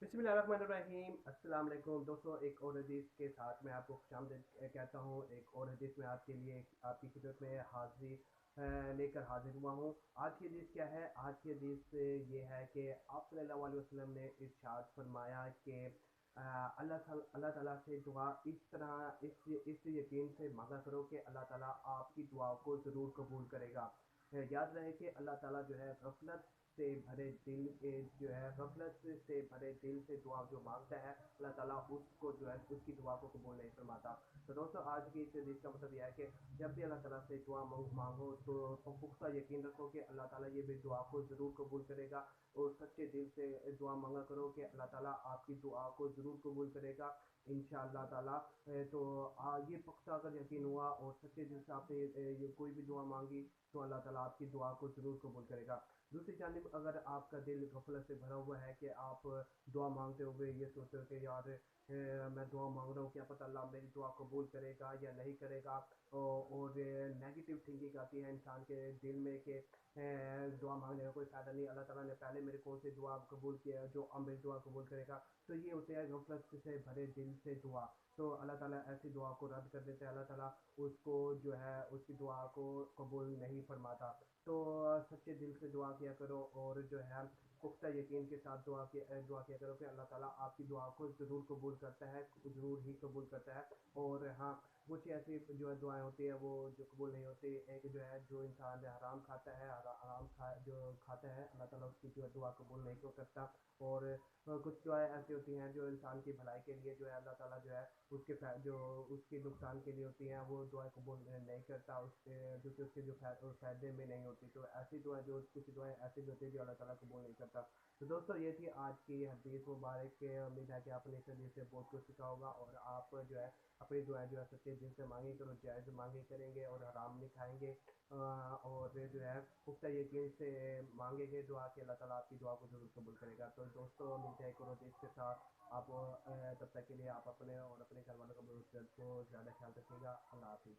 बिस्मिल्लाहिर्रहमानिर्रहीम। अस्सलाम वालेकुम दोस्तों, एक और हदीस के साथ मैं आपको खुशामदीद कहता हूँ। एक और हदीस में आपके लिए आपकी खिदमत में हाज़िरी लेकर हाजिर हुआ हूँ। आज की हदीस क्या है? आज की हदीस ये है कि आप सल्लल्लाहु अलैहि वसल्लम ने इरशाद फरमाया कि अल्लाह ताला से दुआ इस तरह इस यकीन से मांगा करो कि अल्लाह ताला आपकी दुआ को ज़रूर कबूल करेगा। याद रहे कि अल्लाह ताला जो है गफलत से भरे दिल के जो है गफलत से भरे दिल से दुआ जो मांगता है, अल्लाह ताला उसको जो है उसकी दुआ को कबूल नहीं फरमाता। तो दोस्तों, आज की इस हदीस का मतलब यह है कि जब भी अल्लाह ताला से दुआ मांगो तो पुख्ता यकीन रखो कि अल्लाह ताला ये भी दुआ को ज़रूर कबूल करेगा। और सच्चे दिल से दुआ मांगा करो कि अल्लाह ताला आपकी दुआ को ज़रूर कबूल करेगा इंशाअल्लाह ताला। तो ये पुख्ता अगर यकीन हुआ और सच्चे दिल से आपने ये कोई भी दुआ मांगी तो अल्लाह ताला आपकी दुआ को ज़रूर कबूल करेगा। दूसरी जानिब अगर आपका दिल गफलत से भरा हुआ है कि आप दुआ मांगते हुए ये सोचते हो कि यार मैं दुआ मांग रहा हूँ, क्या पता अल्लाह मेरी दुआ कबूल करेगा या नहीं करेगा। और नेगेटिव थिंकिंग आती है इंसान के दिल में कि दुआ मांगने का कोई फ़ायदा नहीं, अल्लाह ताला ने पहले मेरे कौन सी दुआ कबूल किया है जो अब मेरी दुआ कबूल करेगा। तो ये होते हैं गफलत से भरे दिल से दुआ। तो अल्लाह ताला ऐसी दुआ को रद्द कर देते हैं, अल्लाह ताला उसको जो है उसकी दुआ को कबूल नहीं फरमाता। तो सच्चे दिल से दुआ किया करो और जो है पुख्ता यकीन के साथ दुआ किया करो कि अल्लाह ताला आपकी दुआ को ज़रूर कबूल करता है, ज़रूर ही कबूल करता है। और हाँ, कुछ ऐसी जो है दुआएं होती है वो जो कबूल नहीं होती। एक जो है जो इंसान हराम खाता है, जो खाता है, अल्लाह ताला उसकी जो है दुआ कबूल नहीं को करता। और कुछ दुआएं ऐसी होती हैं जो इंसान की भलाई के लिए जो है अल्लाह ताला जो है जो उसके नुकसान के लिए होती हैं वो दुआ कबूल नहीं करता, उसके जो कि उसके जो फ़ायदे में नहीं होती। तो ऐसी दुआ जो कुछ दुआएं ऐसी भी होती है जो अल्लाह ताला कबूल नहीं करता। तो दोस्तों, ये थी आज की हदीस मुबारक के। उम्मीद है कि आपने इस हदीस से बहुत कुछ सीखा होगा और आप जो है अपनी दुआएं जो है सच्चे दिल से मांगे करो, जायज़ मांगे करेंगे और हराम नहीं खाएंगे। और जो है पुख्ता यकीन से मांगेंगे दुआ कि अल्लाह ताला आपकी दुआ को ज़रूर कबूल करेगा। तो दोस्तों, मिलते हैं एक और हदीस के साथ। आप तब तक के लिए आप अपने और अपने घर वालों का बहुत को ज़्यादा ख्याल रखिएगा। अल्लाह हाफिज़।